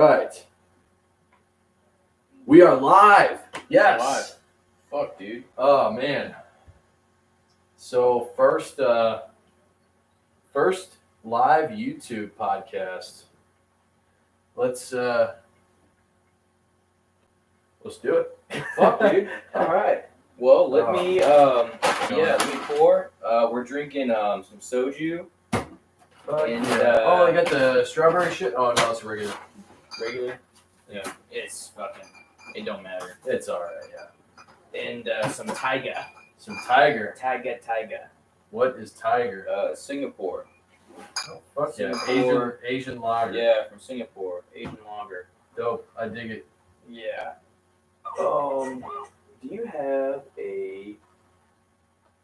right. We are live. Yes. Live. Fuck, dude. Oh man. So first live YouTube podcast. Let's do it. Fuck, dude. All right. Well, let me pour. We're drinking some soju. And, oh, I got the strawberry shit. Oh no, it's regular. Regular? Yeah. It's fucking. It don't matter. It's alright, yeah. And some Taiga. Some tiger. Taiga. What is tiger? Singapore. Oh, fuck yeah. Singapore. Asian lager. Yeah, from Singapore. Asian lager. Dope. I dig it. Yeah. Do you have a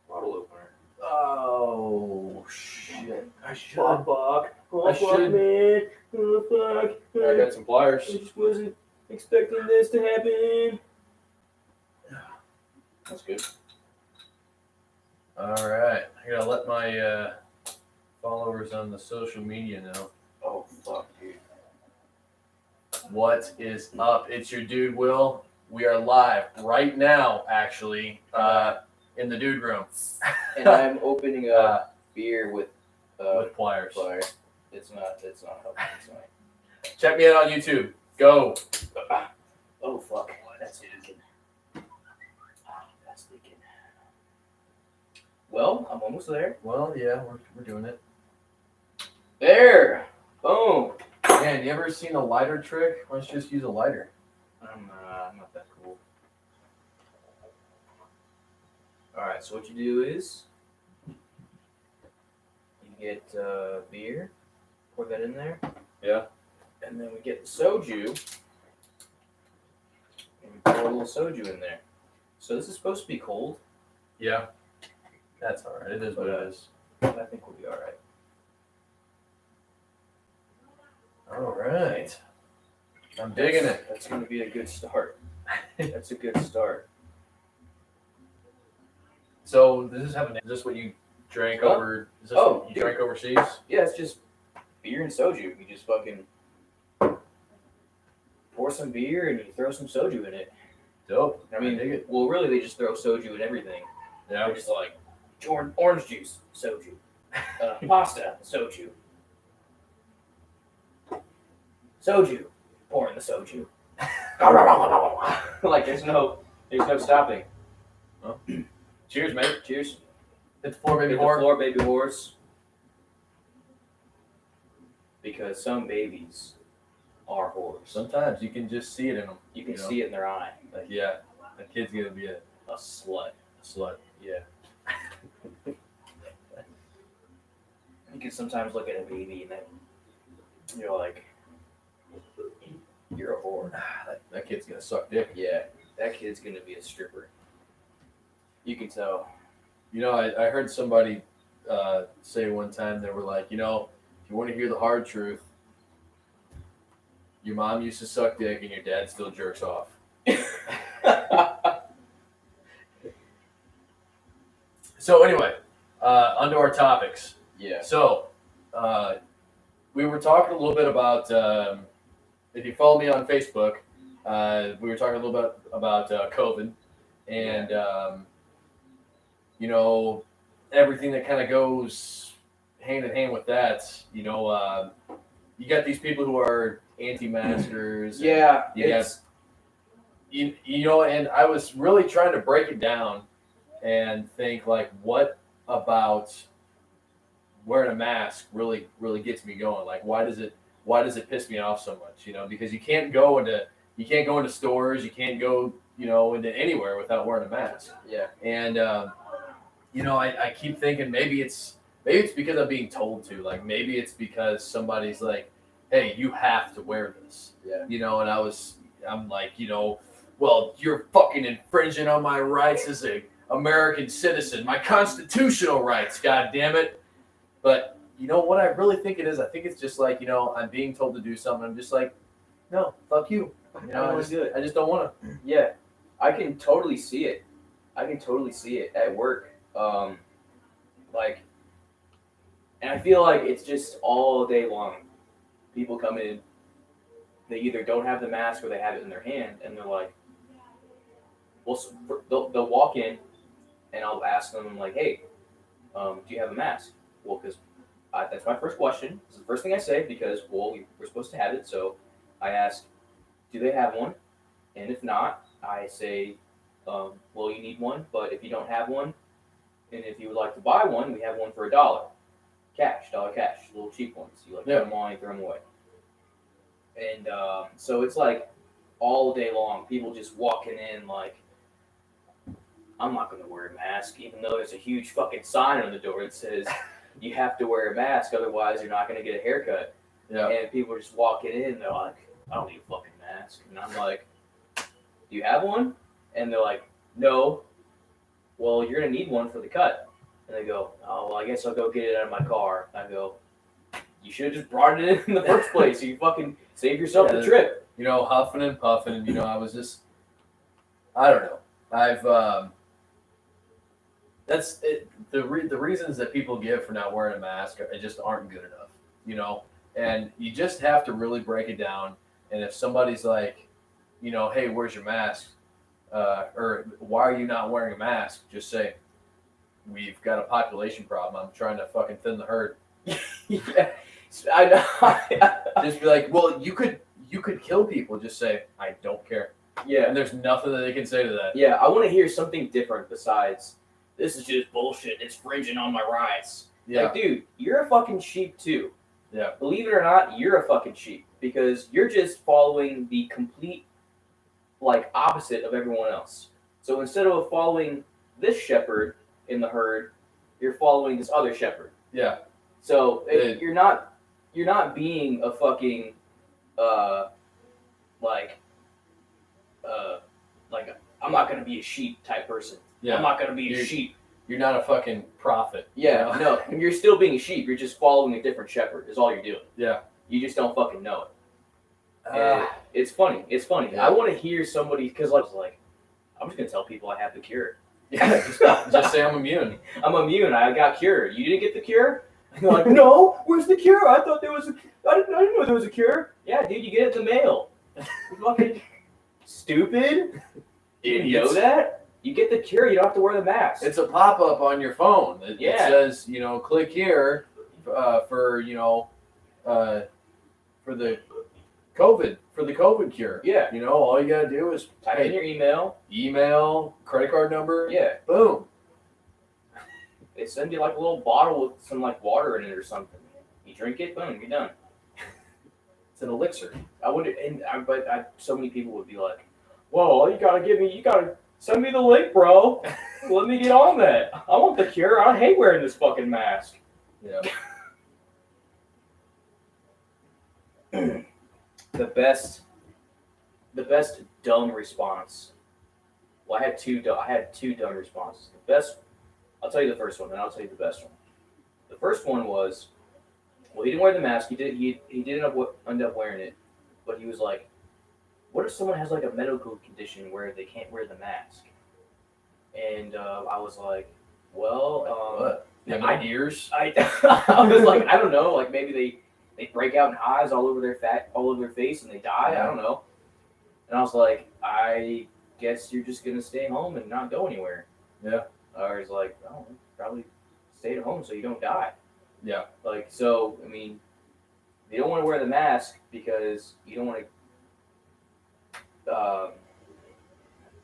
bottle opener? Oh shit! I should. Fuck. I should. Man. Oh, fuck. I got some pliers. I just wasn't expecting this to happen. That's good. All right, I gotta let my followers on the social media know. Oh, fuck, dude. What is up? It's your dude Will. We are live right now, actually, in the dude room. And I'm opening a beer with pliers. pliers. It's not helping tonight. Check me out on YouTube. Go. Oh, fuck. That's leaking. That's leaking. Well, I'm almost there. Well, yeah, we're doing it. There! Boom! Man, you ever seen a lighter trick? Let's just use a lighter. I'm not that cool. Alright, so what you do is you get beer, pour that in there. Yeah. And then we get the soju, and we pour a little soju in there. So this is supposed to be cold. Yeah. That's all right. It is what it is. I think we'll be all right. All right. I'm digging it. That's going to be a good start. That's a good start. So is this what you drank over? Is this what you drank overseas? Yeah, it's just beer and soju. You just fucking pour some beer and you throw some soju in it. Dope. I mean, dig it. well, really, they just throw soju in everything. Yeah. They're just like orange juice, soju, pasta, soju, pour in the soju. Like there's no stopping. Well, cheers, mate. Cheers. Hit the floor, baby Hit the whore. floor, baby whores. Because some babies are whores. Sometimes you can just see it in them. You can see it in their eye. Like, yeah, that kid's gonna be a slut. slut. Yeah. You can sometimes look at a baby and then you're like, you're a whore. That kid's gonna suck dick. Yeah, that kid's gonna be a stripper. You can tell. You know, I heard somebody say one time, they were like, you know, if you want to hear the hard truth, your mom used to suck dick and your dad still jerks off. So anyway, onto our topics. Yeah. So we were talking a little bit about, if you follow me on Facebook, we were talking a little bit about COVID and, you know, everything that kind of goes hand in hand with that. You know, you got these people who are anti-maskers. Yeah. You know, and I was really trying to break it down and think like, what about wearing a mask really gets me going? Like, why does it piss me off so much? You know, because you can't go into stores, you can't go, you know, into anywhere without wearing a mask. Yeah. And you know, I keep thinking maybe it's because I'm being told to. Like, maybe it's because somebody's like, hey, you have to wear this. Yeah. You know, and I'm like, you know, well, you're fucking infringing on my rights as a American citizen, my constitutional rights, god damn it. But you know what I really think it is? I think it's just like, you know, I'm being told to do something. I'm just like, no, fuck you. You know, I just don't want to. Yeah, I can totally see it. At work. Like, and I feel like it's just all day long. People come in they either don't have the mask or they have it in their hand, and they're like, well, they'll walk in, and I'll ask them like, hey, do you have a mask? Well, because that's my first question. It's the first thing I say because, well, we're supposed to have it. So I ask, do they have one? And if not, I say, well, you need one. But if you don't have one, and if you would like to buy one, we have one for $1. Dollar cash, little cheap ones. You like put them on, you throw them away. And so it's like all day long, people just walking in like, I'm not going to wear a mask, even though there's a huge fucking sign on the door that says you have to wear a mask, otherwise you're not going to get a haircut. Yeah. And people are just walking in, they're like, I don't need a fucking mask. And I'm like, do you have one? And they're like, no. Well, you're going to need one for the cut. And they go, oh, well, I guess I'll go get it out of my car. I go, you should have just brought it in the first place. So you fucking save yourself the trip. You know, huffing and puffing, and, you know, I was just, I don't know. I've, that's it. The reasons that people give for not wearing a mask just aren't good enough, you know, and you just have to really break it down. And if somebody's like, you know, hey, where's your mask? Or why are you not wearing a mask? Just say, we've got a population problem. I'm trying to fucking thin the herd. Yeah, I know. Just be like, well, you could kill people. Just say, I don't care. Yeah. And there's nothing that they can say to that. Yeah, I want to hear something different besides, this is just bullshit. It's infringing on my rights. Yeah. Like, dude, you're a fucking sheep too. Yeah. Believe it or not, you're a fucking sheep because you're just following the complete, like, opposite of everyone else. So instead of following this shepherd in the herd, you're following this other shepherd. Yeah. So you're not being a fucking, like I'm not gonna be a sheep type person. Yeah. I'm not gonna be a sheep. You're not a fucking prophet. Yeah, you know? no, you're still being a sheep. You're just following a different shepherd. Is all you're doing. Yeah. You just don't fucking know it. And it's funny. It's funny. Yeah. I want to hear somebody because I was like, I'm just gonna tell people I have the cure. Yeah. Just say I'm immune. I'm immune. I got cured. You didn't get the cure? And they're like, no. Where's the cure? I thought there was I didn't know there was a cure. Yeah, dude, you get it in the mail. You fucking stupid. Didn't you know that? You get the cure, you don't have to wear the mask. It's a pop-up on your phone. It says, you know, click here for, you know, for the COVID cure. Yeah. You know, all you gotta do is type in your email, credit card number. Yeah. Boom. They send you like a little bottle with some like water in it or something. You drink it, boom, you're done. It's an elixir. I wonder, but so many people would be like, "Whoa, you gotta send me the link, bro. Let me get on that. I want the cure. I hate wearing this fucking mask." Yeah. The best dumb response. Well, I had two dumb responses. The best, I'll tell you the first one, and I'll tell you the best one. The first one was, well, he didn't wear the mask. He did end up wearing it, but he was like, what if someone has like a medical condition where they can't wear the mask? And I was like, well, my ears. I was like, I don't know, like maybe they break out in hives all over their face and they die. Yeah. I don't know. And I was like, I guess you're just gonna stay home and not go anywhere. Yeah. Or he's like, oh, probably stay at home so you don't die. Yeah. Like, so I mean, you don't want to wear the mask because you don't want to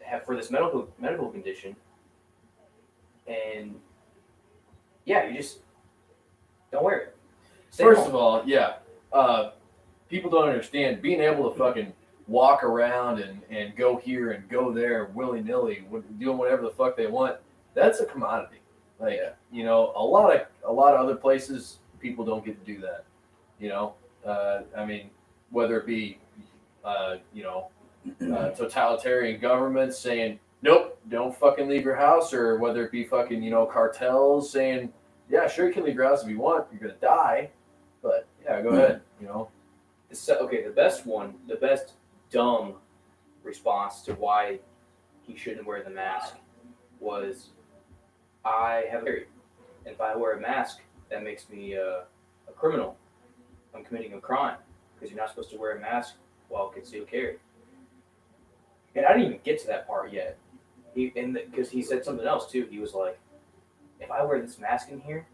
have for this medical condition. And yeah, you just don't wear it. Stay First home. of all, yeah, people don't understand being able to fucking walk around and go here and go there willy-nilly, doing whatever the fuck they want. That's a commodity. Like, you know, a lot of other places, people don't get to do that. You know, I mean, whether it be, you know, totalitarian governments saying, nope, don't fucking leave your house, or whether it be fucking, you know, cartels saying, yeah, sure, you can leave your house if you want, you're gonna die, but yeah, go ahead, you know. Okay, the best dumb response to why he shouldn't wear the mask was, I have a theory. If I wear a mask, that makes me a criminal. I'm committing a crime because you're not supposed to wear a mask while concealed carry. And I didn't even get to that part yet. Because he said something else too. He was like, if I wear this mask in here,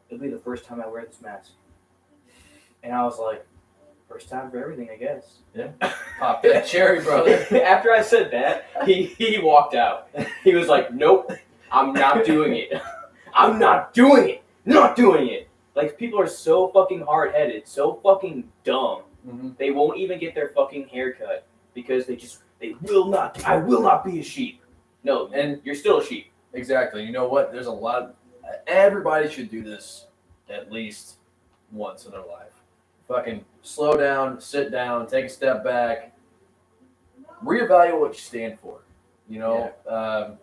it'll be the first time I wear this mask. And I was like, first time for everything, I guess. Yeah. Pop that cherry, brother. After I said that, he walked out. He was like, nope, I'm not doing it. I'm not doing it. Not doing it. Like, people are so fucking hard-headed, so fucking dumb. Mm-hmm. They won't even get their fucking haircut because they will not. I will not be a sheep. No, and you're still a sheep. Exactly. You know what? There's a lot. Everybody should do this at least once in their life. Fucking slow down, sit down, take a step back, reevaluate what you stand for. You know,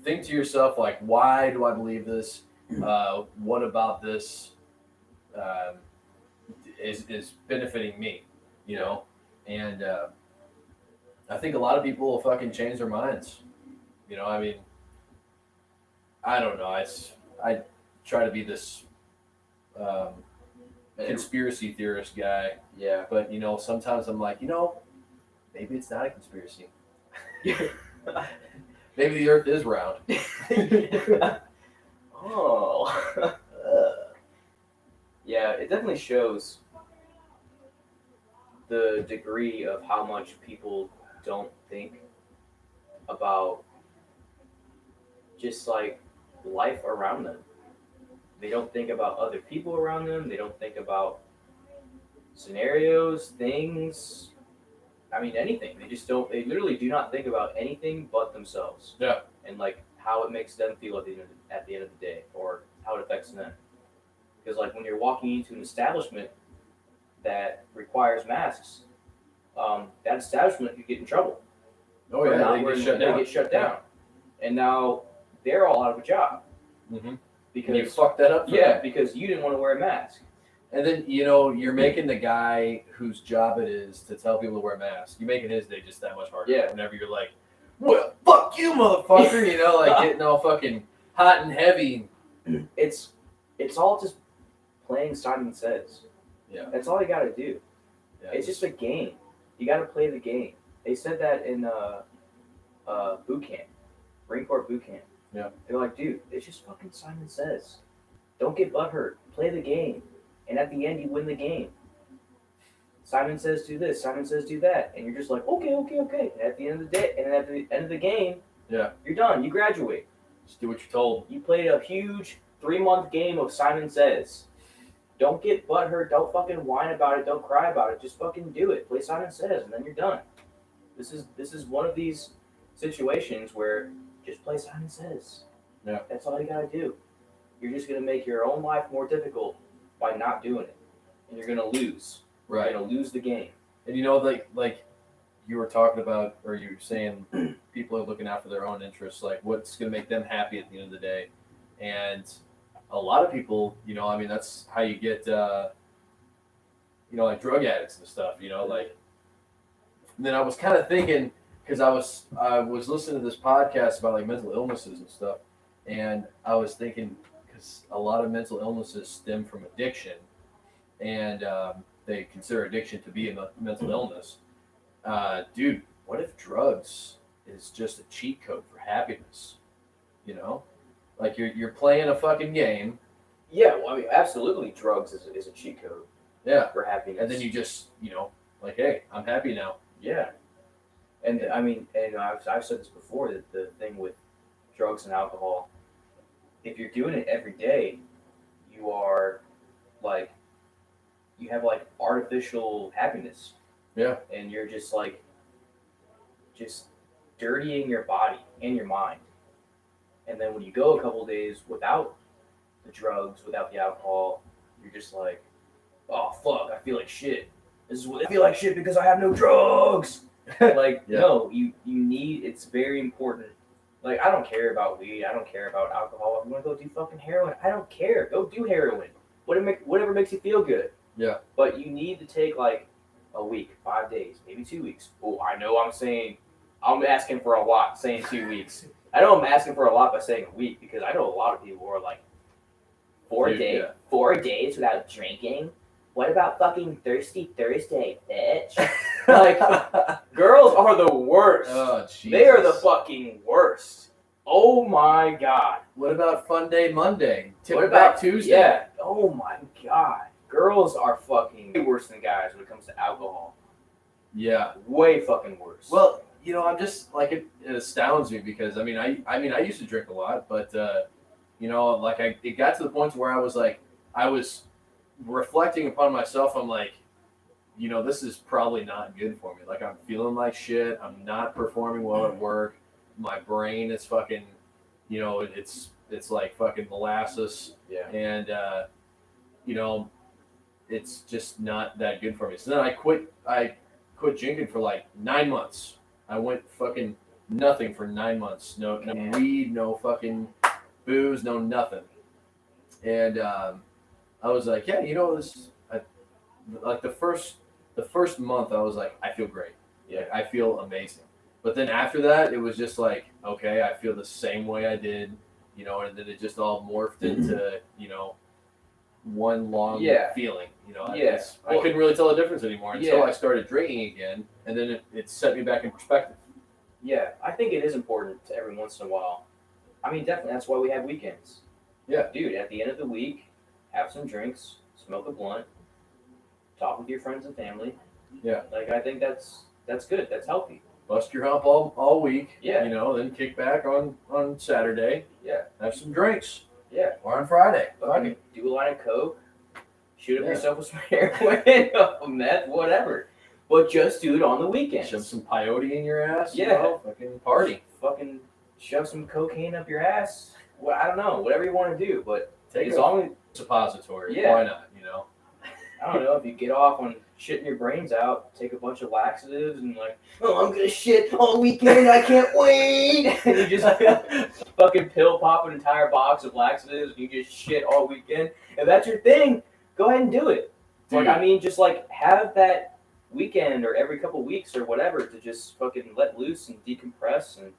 think to yourself, like, why do I believe this? What about this is benefiting me? You know, and I think a lot of people will fucking change their minds. You know, I mean, I don't know. I try to be this conspiracy theorist guy, Yeah. but you know, sometimes I'm like, you know, maybe it's not a conspiracy. Maybe the Earth is round. Oh. Yeah, it definitely shows the degree of how much people don't think about just like life around them. They don't think about other people around them. They don't think about scenarios, things. I mean, anything. They just don't. They literally do not think about anything but themselves. Yeah. And like how it makes them feel at the end of the day, or how it affects them. Because like when you're walking into an establishment that requires masks, that establishment could get in trouble. Oh For yeah, not they get wearing- shut they down. get shut down. And now they're all out of a job Mm-hmm. because You fucked that up. For yeah, them. because you didn't want to wear a mask. And then you know you're making the guy whose job it is to tell people to wear masks. You're making his day just that much harder. Yeah. Whenever you're like, well, fuck you, motherfucker. You know, like getting all fucking hot and heavy. It's all just playing Simon Says. Yeah. That's all you got to do. Yeah, It's just a game. You got to play the game. They said that in boot camp, Marine Corps boot camp. Yeah. They're like, dude, it's just fucking Simon Says. Don't get butthurt. Play the game, and at the end, you win the game. Simon says do this. Simon says do that, and you're just like, okay. And at the end of the day, and at the end of the game, Yeah. you're done. You graduate. Just do what you're told. You played a huge 3-month game of Simon Says. Don't get butthurt. Don't fucking whine about it. Don't cry about it. Just fucking do it. Play Simon Says, and then you're done. This is one of these situations where just play Simon Says. Yeah. That's all you gotta do. You're just gonna make your own life more difficult by not doing it, and you're gonna lose. Right. You're gonna lose the game. And you know, like you were talking about, or you were saying, people are looking out for their own interests, like what's going to make them happy at the end of the day. And a lot of people, you know, I mean, that's how you get, you know, like drug addicts and stuff, you know, like. And then I was kind of thinking, because I was listening to this podcast about like mental illnesses and stuff, and I was thinking, because a lot of mental illnesses stem from addiction, and they consider addiction to be a mental illness. Dude, what if drugs is just a cheat code for happiness? You know, like you're playing a fucking game. Yeah, well, I mean, absolutely, drugs is a cheat code Yeah, for happiness. and then you just, you know, like, hey, I'm happy now. Yeah, and I mean, and I've said this before, that the thing with drugs and alcohol, if you're doing it every day, you are like, you have like artificial happiness. Yeah. And you're just like, just dirtying your body and your mind. And then when you go a couple days without the drugs, without the alcohol, you're just like, oh fuck, I feel like shit. This is what I feel like shit because I have no drugs. Like, Yeah. no, you need, it's very important. Like, I don't care about weed. I don't care about alcohol. If you want to go do fucking heroin, I don't care. Go do heroin. Whatever makes you feel good. Yeah. But you need to take like a week, 5 days, maybe 2 weeks. Oh, I know I'm asking for a lot saying 2 weeks. I know I'm asking for a lot by saying a week, because I know a lot of people who are like, 4 Dude, days, yeah. 4 days without drinking? What about fucking Thirsty Thursday, bitch? Like, girls are the worst. Oh, Jesus. They are the fucking worst. Oh my god. What about Fun Day Monday? Tip What back about Tuesday? Yeah. Oh my god. Girls are fucking way worse than guys when it comes to alcohol. Yeah. Way fucking worse. Well, you know, I'm just like it astounds me because I mean I used to drink a lot, but you know, like it got to the point where I was reflecting upon myself. I'm like, you know, this is probably not good for me. Like I'm feeling like shit. I'm not performing well at work. My brain is fucking, you know, it's like fucking molasses, yeah. and you know, it's just not that good for me. So then I quit drinking for like 9 months. I went fucking nothing for 9 months. No Man. weed, no fucking booze, no nothing. And I was like, yeah, you know, like the first month, I was like, I feel great. Yeah. I feel amazing. But then after that, it was just like, okay, I feel the same way I did, you know, and then it just all morphed into, you know, one long Yeah. feeling. You know, Yeah. I couldn't really tell the difference anymore until Yeah. I started drinking again, and then it set me back in perspective. Yeah, I think it is important to every once in a while. I mean, definitely, that's why we have weekends. Yeah. Dude, at the end of the week, have some drinks, smoke a blunt, talk with your friends and family. Yeah. Like, I think that's good. That's healthy. Bust your hump all week. Yeah. You know, then kick back on Saturday. Yeah. Have some drinks. Yeah. Or on Friday. Fucking do a line of coke, shoot up Yeah. yourself with some heroin, meth, whatever. But just do it on the weekends. Shove some peyote in your ass. Yeah. You know, fucking party. Fucking shove some cocaine up your ass. Well, I don't know, whatever you want to do, but Take as a long as suppository. Yeah. Why not? You know. I don't know, if you get off on shitting your brains out, take a bunch of laxatives and like, oh, I'm gonna shit all weekend, I can't wait. And you just fucking pill pop an entire box of laxatives and you just shit all weekend. If that's your thing, go ahead and do it. Like, Dude. I mean, just like have that weekend or every couple weeks or whatever to just fucking let loose and decompress and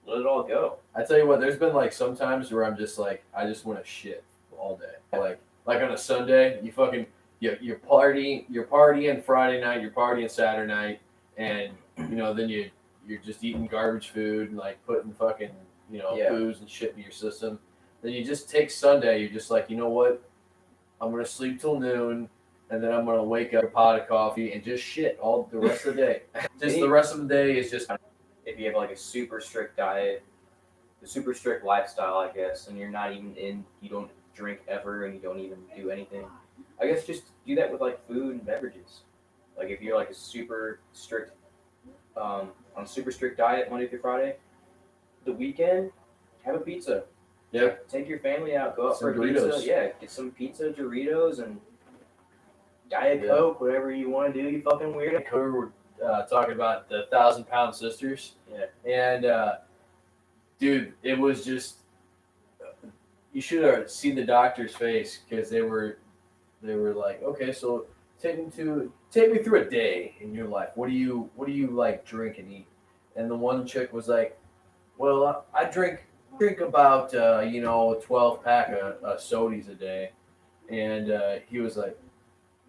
let it all go. I tell you what, there's been like some times where I'm just like, I just want to shit all day. Like on a Sunday, you're partying Friday night, you're partying Saturday night, and you know then you're just eating garbage food and like putting fucking Yeah. booze and shit in your system. Then you just take Sunday, you're just like, you know what, I'm gonna sleep till noon, and then I'm gonna wake up, a pot of coffee, and just shit all the rest of the day. Just the rest of the day is just. If you have like a super strict diet, a super strict lifestyle, I guess, and you're not even you don't drink ever and you don't even do anything, I guess just do that with like food and beverages. Like if you're like a super strict, on a super strict diet Monday through Friday, the weekend, have a pizza. Yeah. Take your family out, go out Some for Doritos. pizza. Yeah, get some pizza, Doritos, and Diet Yeah. Coke, whatever you want to do, you fucking weirdo. We were talking about the 1,000-pound sisters. Yeah. And dude, it was just you should have seen the doctor's face because they were like, okay, so take me through a day in your life. What do you like drink and eat? And the one chick was like, well, I drink about 12 pack of sodies a day, and he was like,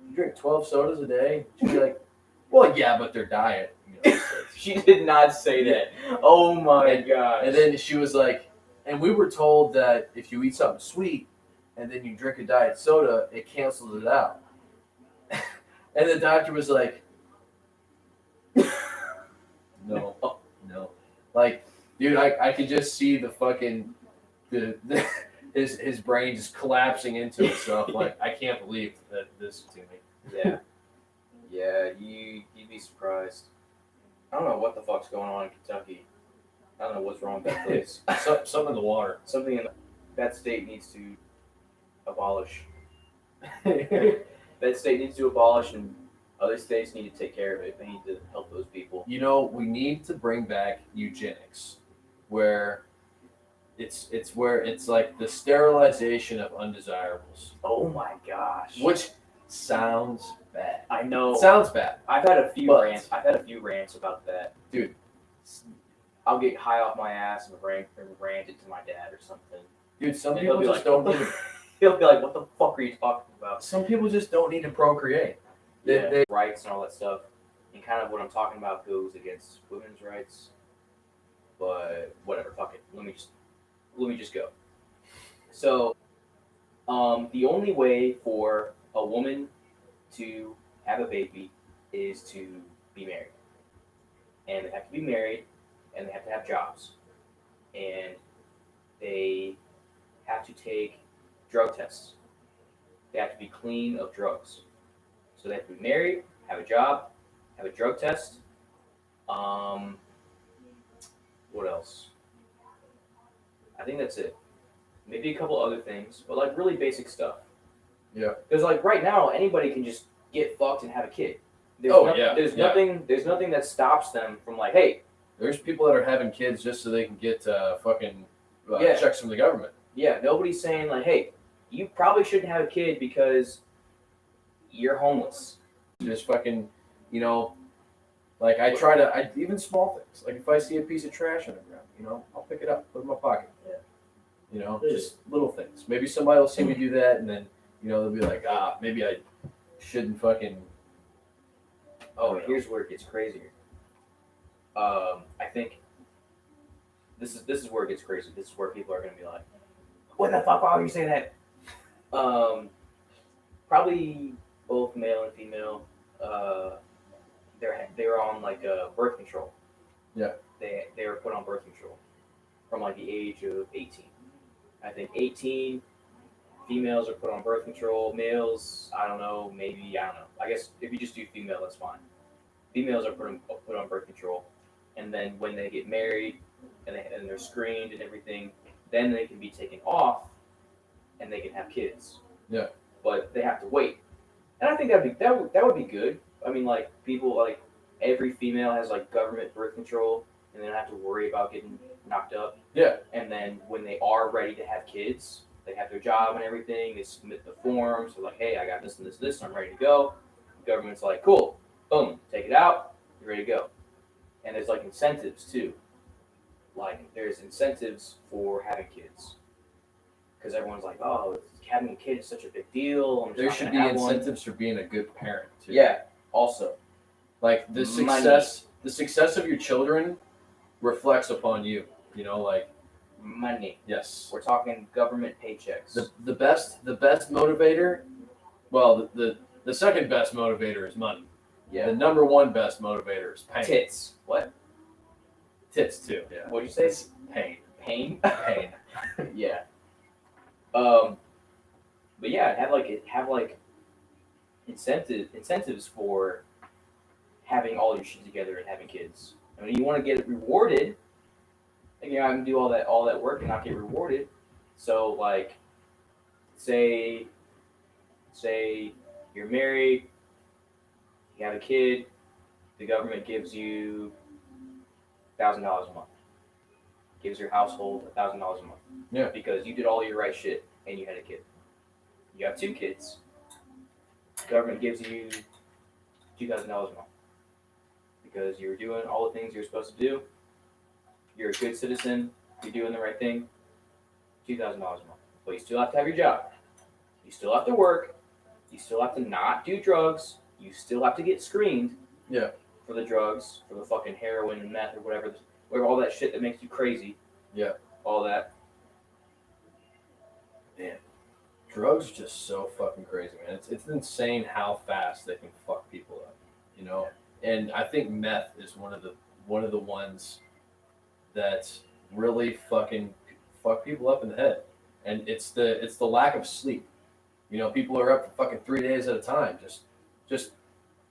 you drink 12 sodas a day? She's like, well, yeah, but they're diet. You know, She did not say that. Oh my god. and then she was like, and we were told that if you eat something sweet and then you drink a diet soda, it cancels it out. And the doctor was like, no. Like, dude, I could just see the fucking, his brain just collapsing into itself. Like, I can't believe that this is to me. Yeah. Yeah, you'd be surprised. I don't know what the fuck's going on in Kentucky. I don't know what's wrong with that place. Something in the water. Something in that state needs to abolish. That state needs to abolish, and other states need to take care of it. They need to help those people. You know, we need to bring back eugenics, where it's like the sterilization of undesirables, Oh my gosh. which sounds bad. I know. It sounds bad, I've had a few But- rants. I've had a few rants about that. dude. I'll get high off my ass and rant it to my dad or something. Dude, some And he'll people be just like, don't "What need. the-" He'll be like, "What the fuck are you talking about?" Some people just don't need to procreate. Yeah. Rights and all that stuff. and kind of what I'm talking about goes against women's rights. But whatever, fuck it. Let me just go. So, the only way for a woman to have a baby is to be married, and they have to be married, and they have to have jobs, and they have to take drug tests. They have to be clean of drugs. So they have to be married, have a job, have a drug test. Um, what else? I think that's it. Maybe a couple other things, but like really basic stuff. Yeah. Because like right now, anybody can just get fucked and have a kid. There's There's yeah. nothing. There's nothing that stops them from like, hey, There's people that are having kids just so they can get fucking Yeah. checks from the government. yeah, nobody's saying like, hey, you probably shouldn't have a kid because you're homeless. Just fucking, like even small things. Like if I see a piece of trash on the ground, I'll pick it up, put it in my pocket. Yeah. Just little things. Maybe somebody will see me do that, and then, they'll be like, maybe I shouldn't fucking. Oh, here's where it gets crazier. I think this is where it gets crazy. This is where people are gonna be like, "What the fuck? Why would you say that?" Probably both male and female. They're on like birth control. Yeah. They were put on birth control from like the age of 18. I think 18 females are put on birth control. Males, I don't know. Maybe I don't know. I guess if you just do female, that's fine. Females are put on birth control, and then when they get married and they're screened and everything, then they can be taken off, and they can have kids. Yeah. But they have to wait, and I think that would be good. I mean, like people like every female has like government birth control, and they don't have to worry about getting knocked up. Yeah. And then when they are ready to have kids, they have their job and everything. They submit the forms. They're like, hey, I got this and this and this. I'm ready to go. The government's like, cool. Boom. Take it out. You're ready to go. And there's like incentives too. Like there's incentives for having kids. Because everyone's like, oh, having a kid is such a big deal. There should be incentives for being a good parent too. Yeah. Also. Like the success of your children reflects upon you. Like money. Yes. We're talking government paychecks. The best motivator. Well, the second best motivator is money. Yeah. The number one best motivator is pain. Tits. What? Tits too. Yeah. What'd you say? It's pain. Pain. Pain. Yeah. But yeah, have like incentives for having all your shit together and having kids. I mean, you want to get rewarded. Like, I can do all that work and not get rewarded. So like, say you're married, you have a kid, the government gives you $1,000 a month. Gives your household $1,000 a month. Yeah. Because you did all your right shit and you had a kid. You have 2 kids. The government gives you $2,000 a month. Because you're doing all the things you're supposed to do. You're a good citizen. You're doing the right thing. $2,000 a month. But you still have to have your job. You still have to work. You still have to not do drugs. You still have to get screened. Yeah. For the drugs, for the fucking heroin and meth or whatever all that shit that makes you crazy. Yeah. All that. Man, drugs are just so fucking crazy, man. It's insane how fast they can fuck people up, And I think meth is one of the ones that really fucking fuck people up in the head, and it's the lack of sleep. People are up for fucking 3 days at a time, just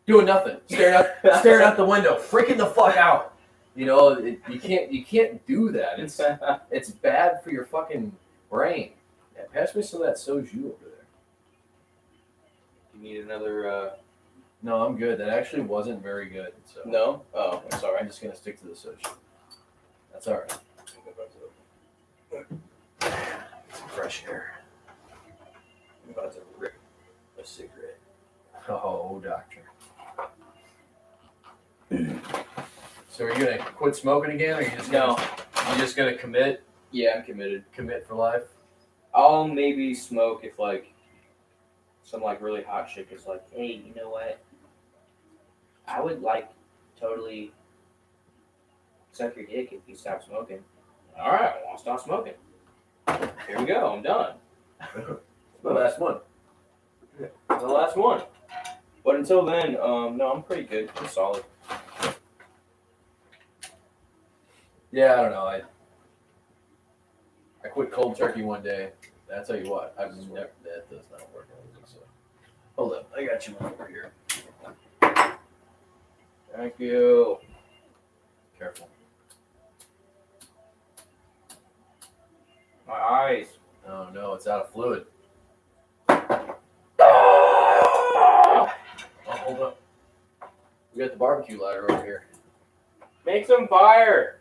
doing nothing, staring out the window, freaking the fuck out. You can't do that. It's bad for your fucking brain. Yeah, pass me some of that soju over there. You need another. No, I'm good. That actually wasn't very good. So No? Oh, I'm sorry. I'm just gonna stick to the soju. That's all right. Some fresh air. I'm about to rip a cigarette. Oh, doctor. So are you gonna quit smoking again, or are you just gonna commit? Yeah, I'm committed. Commit for life. I'll maybe smoke if like some like really hot chick is like, hey, you know what? I would like totally suck your dick if you stop smoking. All right, I want to stop smoking. Here we go. I'm done. The last one. The last one. But until then, no, I'm pretty good. I'm solid. Yeah, I don't know. I quit cold turkey one day. I tell you what, I've never. That does not work. I don't think so. Hold up, I got you one over here. Thank you. Careful. My eyes. Oh no, it's out of fluid. Oh, hold up. We got the barbecue lighter over here. Make some fire.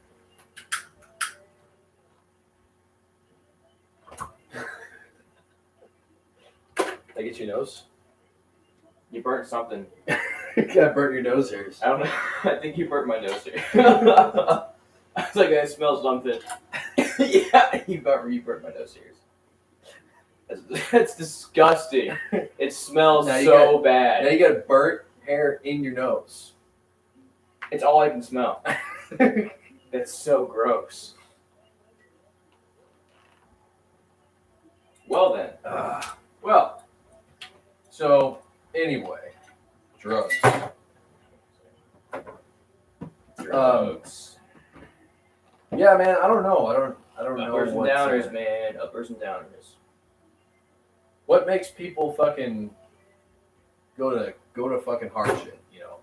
Did I get your nose? You burnt something. Got burnt your nose hairs. I don't know. I think you burnt my nose here. I was like, I smell something. Yeah, you burnt my nose hairs. That's disgusting. It smells Now you so Now bad. you got burnt hair in your nose. It's all I can smell. That's so gross. Well then. Well, so anyway, drugs. Drugs. Yeah, man, I don't know. I don't know Uppers and what downers, man. Uppers and downers. what makes people fucking go to fucking hard shit, you know?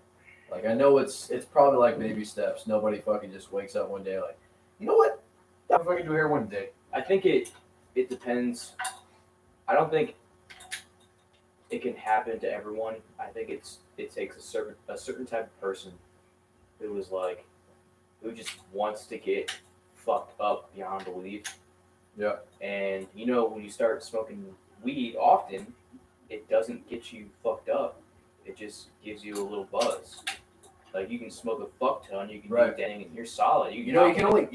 Like I know it's probably like baby steps. Nobody fucking just wakes up one day like, you know what? I'm fucking do heroin today. I think it depends. I don't think it can happen to everyone. I think it takes a certain type of person who just wants to get fucked up beyond belief. Yeah. And you know, when you start smoking weed often, it doesn't get you fucked up. It just gives you a little buzz. Like you can smoke a fuck ton, you can Right. do dang, and you're solid. You know, you can only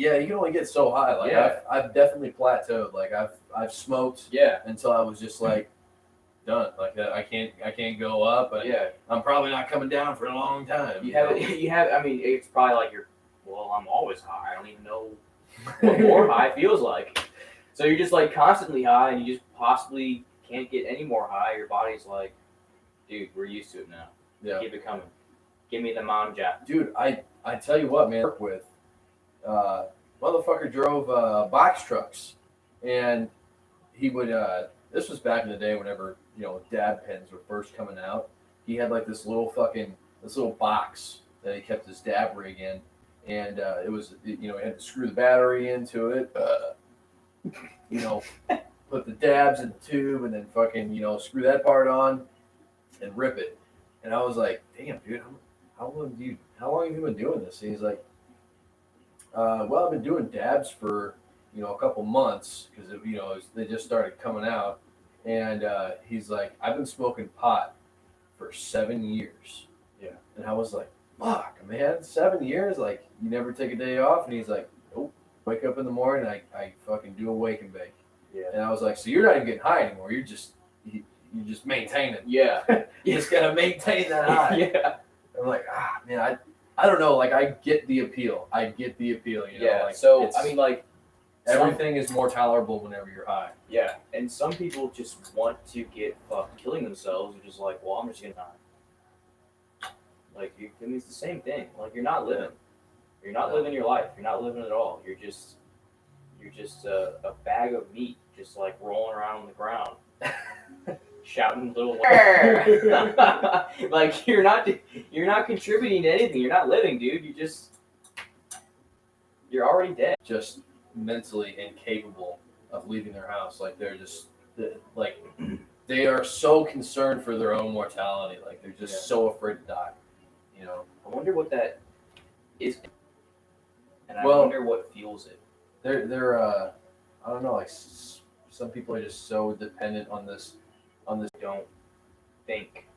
get so high. Like Yeah. I've definitely plateaued. Like I've smoked Yeah, until I was just like done. Like I can't go up, but yeah. I'm probably not coming down for a long time. You have know? it. You have. I mean, it's probably like I'm always high. I don't even know what more high feels like. So you're just like constantly high, and you just possibly can't get any more high. Your body's like, dude, we're used to it now. Yeah. Keep it coming. Give me the manja. Dude, I tell you what, man, I work with motherfucker drove box trucks, and he would. This was back in the day whenever dab pens were first coming out. He had like this little box that he kept his dab rig in, and it was he had to screw the battery into it. Put the dabs in the tube, and then fucking screw that part on, and rip it. And I was like, damn, dude, how long have you been doing this? And he's like, well, I've been doing dabs for a couple months because they just started coming out, and he's like, I've been smoking pot for 7 years. Yeah. And I was like, fuck, man, 7 years? Like, you never take a day off? And he's like, nope. Wake up in the morning, I fucking do a wake and bake. Yeah. And I was like, so you're not even getting high anymore. You're just maintaining. Yeah. You just gotta maintain that high. Yeah. I'm like, man, I don't know. Like, I get the appeal. Yeah. Like, So I mean, like, everything is more tolerable whenever you're high. yeah. And some people just want to get fucked killing themselves, which is like, well, I'm just gonna die. Like, it's the same thing. Like, you're not living. You're not living your life. You're not living at all. You're just a bag of meat, just like rolling around on the ground, shouting little like you're not contributing to anything. You're not living, dude. You're already dead. Just mentally incapable of leaving their house. Like, they're just like they are so concerned for their own mortality. Like, they're just so afraid to die. I wonder what that is, and I Well, wonder what fuels it. They're I don't know. Like, some people are just so dependent on this. Don't think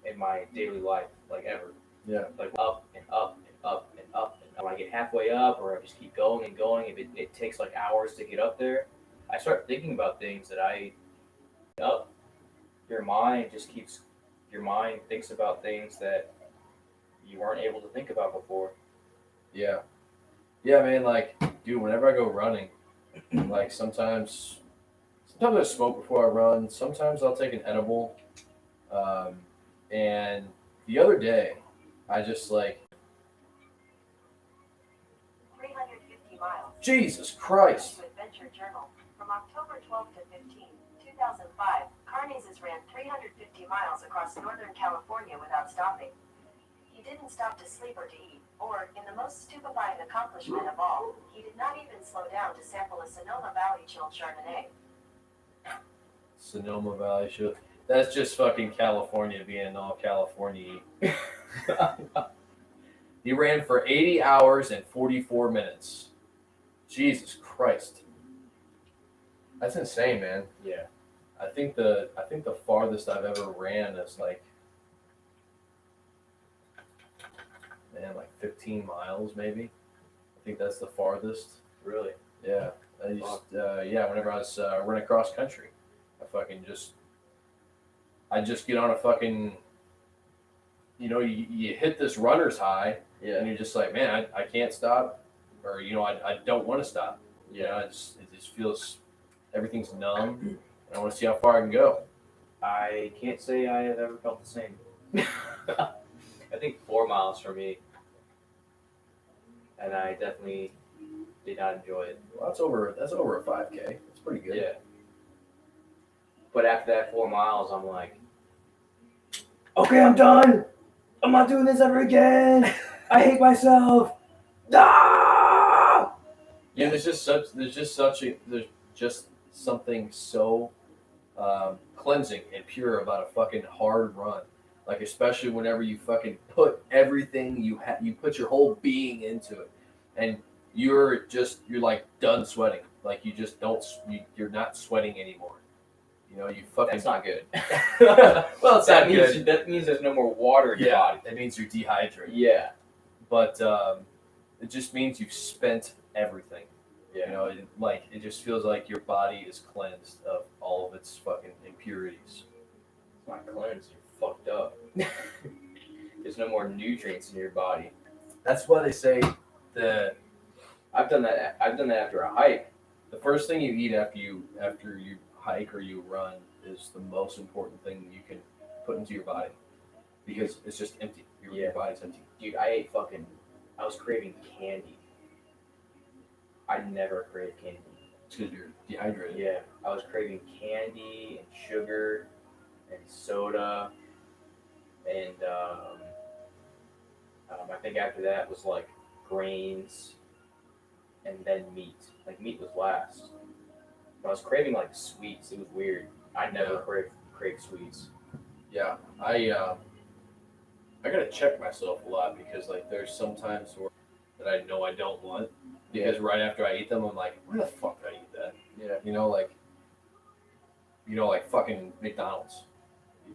in my daily life, like, ever. Yeah. Like, up and up and up and up and up. When I get halfway up, or I just keep going and going, if it takes like hours to get up there, I start thinking about things that I up. Your mind just keeps your mind thinks about things that you weren't able to think about before. Yeah. Yeah, man, like, dude, whenever I go running, like sometimes I smoke before I run, sometimes I'll take an edible. Um, and the other day, I just like 350 miles. Jesus Christ. To Adventure Journal, from October 12th to 15th, 2005, Karnazes ran 350 miles across Northern California without stopping. He didn't stop to sleep or to eat, or, in the most stupefying accomplishment of all, he did not even slow down to sample a Sonoma Valley chilled Chardonnay. Sonoma Valley show. That's just fucking California being all California. He ran for 80 hours and 44 minutes. Jesus Christ. That's insane, man. Yeah. I think the farthest I've ever ran is like 15 miles maybe. I think that's the farthest. Really? Yeah. Whenever I was running cross country, I just get on a fucking, you hit this runner's high, and you're just like, man, I can't stop, or I don't want to stop. It just feels everything's numb, and I want to see how far I can go. I can't say I have ever felt the same. I think 4 miles for me, and I definitely did not enjoy it. Well, that's over a 5K. It's pretty good. Yeah. But after that 4 miles, I'm like, okay, I'm done. I'm not doing this ever again. I hate myself. Ah! Yeah, there's just something so cleansing and pure about a fucking hard run. Like, especially whenever you fucking put everything you put your whole being into it, and you're like done sweating. Like, you just you're not sweating anymore. You fucking. That's not good. Well, it's not good. That means there's no more water in your body. That means you're dehydrated. Yeah. But it just means you've spent everything. Yeah. It just feels like your body is cleansed of all of its fucking impurities. It's not cleansed. You're fucked up. There's no more nutrients in your body. That's why they say that I've done that after a hike. the first thing you eat after you hike or you run is the most important thing you can put into your body, because it's just empty. Your body's empty. Dude, I was craving candy. I never crave candy. It's because you're dehydrated. Yeah, I was craving candy and sugar and soda, and I think after that was like grains, and then meat. Like, meat was last. But I was craving like sweets. It was weird. I never crave sweets. Yeah, I gotta check myself a lot, because like there's some times that I know I don't want, because right after I eat them, I'm like, why the fuck did I eat that? Yeah. Like fucking McDonald's.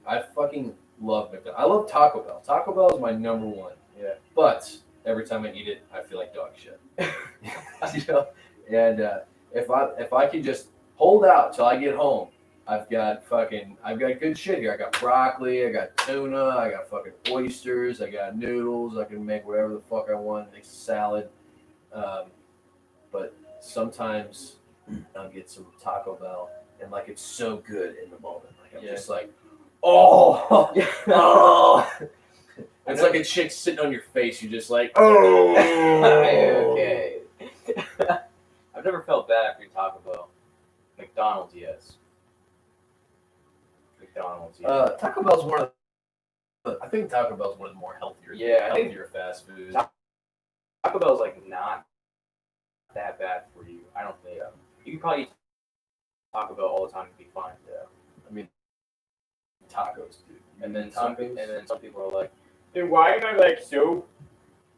I fucking love McDonald's. I love Taco Bell. Taco Bell is my number one. Yeah. But every time I eat it, I feel like dog shit. And if I can just hold out till I get home, I've got good shit here. I got broccoli, I got tuna, I got fucking oysters, I got noodles. I can make whatever the fuck I want. Make a salad. But sometimes I'll get some Taco Bell, and like, it's so good in the moment. Like, I'm just like, oh. It's like a chick sitting on your face. You're just like, oh. Okay. I've never felt bad after Taco Bell. McDonald's, yes. Taco Bell's I think Taco Bell's one of the more healthier fast foods. Taco Bell's like not that bad for you. I don't think. You can probably eat Taco Bell all the time and be fine. Yeah. I mean, tacos, dude. And then some people are like, dude, why am I like so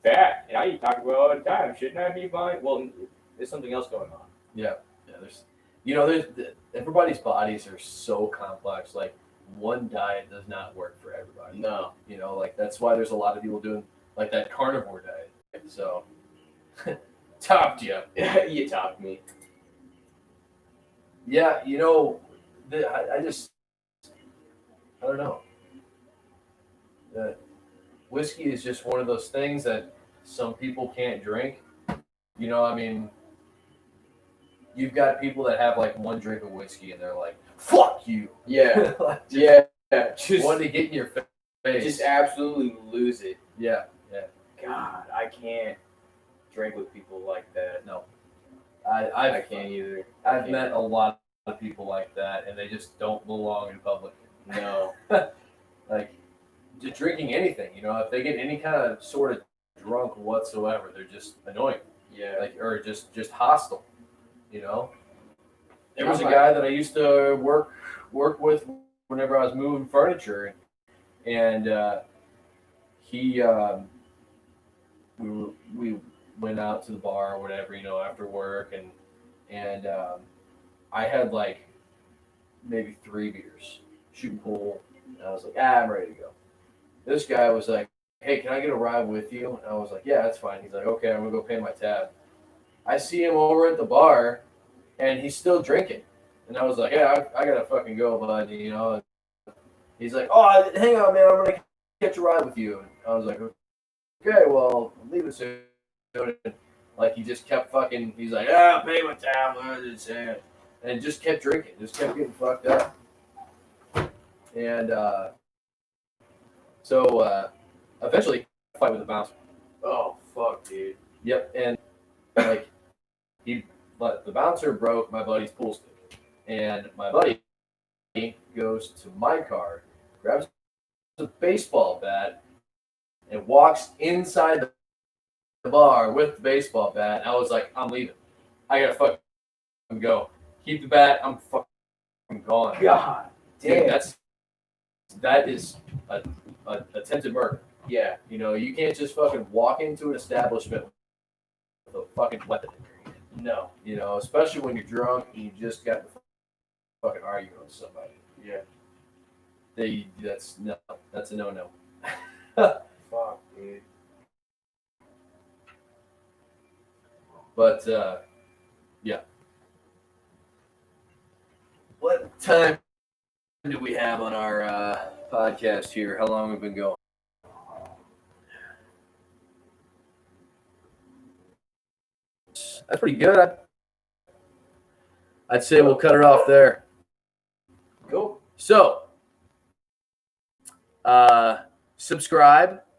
fat? And I eat Taco Bell all the time. Shouldn't I be fine? Well, there's something else going on. Yeah. There's everybody's bodies are so complex. Like, one diet does not work for everybody. No. That's why there's a lot of people doing like that carnivore diet. So, topped you. You topped me. Yeah, I don't know. whiskey is just one of those things that some people can't drink. You know, I mean, you've got people that have like one drink of whiskey and they're like, "Fuck you." Yeah, Like, yeah. Just want to get in your face. just absolutely lose it. Yeah. God, I can't drink with people like that. No. I I've can't either. I've met a lot of people like that, and they just don't belong in public. No. Like, just drinking anything, you know, if they get any kind of sort of drunk whatsoever, they're just annoying, Yeah. like, or just hostile, you know. There was a guy that I used to work with whenever I was moving furniture, and he we went out to the bar or whatever, you know, after work, and I had like maybe 3 beers, shooting pool, and I was like, I'm ready to go. This guy was like, hey, can I get a ride with you? And I was like, yeah, that's fine. He's like, okay, I'm gonna go pay my tab. I see him over at the bar, and he's still drinking, and I was like, yeah, I gotta fucking go, bud, you know. He's like, oh, hang on, man, I'm gonna catch a ride with you. And I was like, okay, well, I'm leaving soon. Like, he just kept fucking, he's like, pay my tab, and just kept drinking, just kept getting fucked up. And so eventually, I fight with the bouncer. Oh fuck, dude. Yep, and like, the bouncer broke my buddy's pool stick, and my buddy goes to my car, grabs a baseball bat, and walks inside the bar with the baseball bat. And I was like, I'm leaving. I gotta fucking go. Keep the bat. I'm fucking gone. God Dude, damn. that is a attempted murder. Yeah. You know, you can't just fucking walk into an establishment with a fucking weapon in your hand. No. You know, especially when you're drunk and you just got to fucking argue with somebody. Yeah. That's a no. Fuck, dude. But yeah. What time do we have on our podcast here? How long have we been going? That's pretty good. I'd say we'll cut it off there. Cool. So, subscribe,